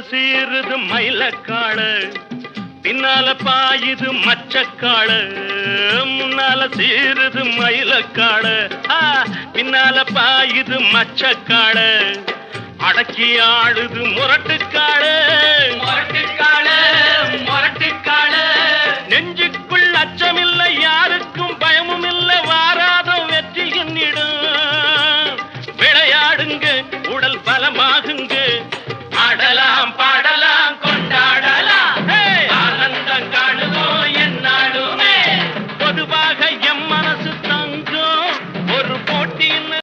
சீருது மயிலக்காடு, பின்னால பாயுது மச்சக்காடு. முன்னால சீருது மயிலக்காடு, பின்னால பாயுது மச்சக்காடு. அடக்கி ஆடுது முரட்டுக்காடு, முரட்டுக்காடு, முரட்டுக்காடு. நெஞ்சுக்குள் அச்சமில்லை, யாருக்கும் பயமும் இல்லை, வாராத வெற்றி என்னிடும். விளையாடுங்க உடல் பலமாக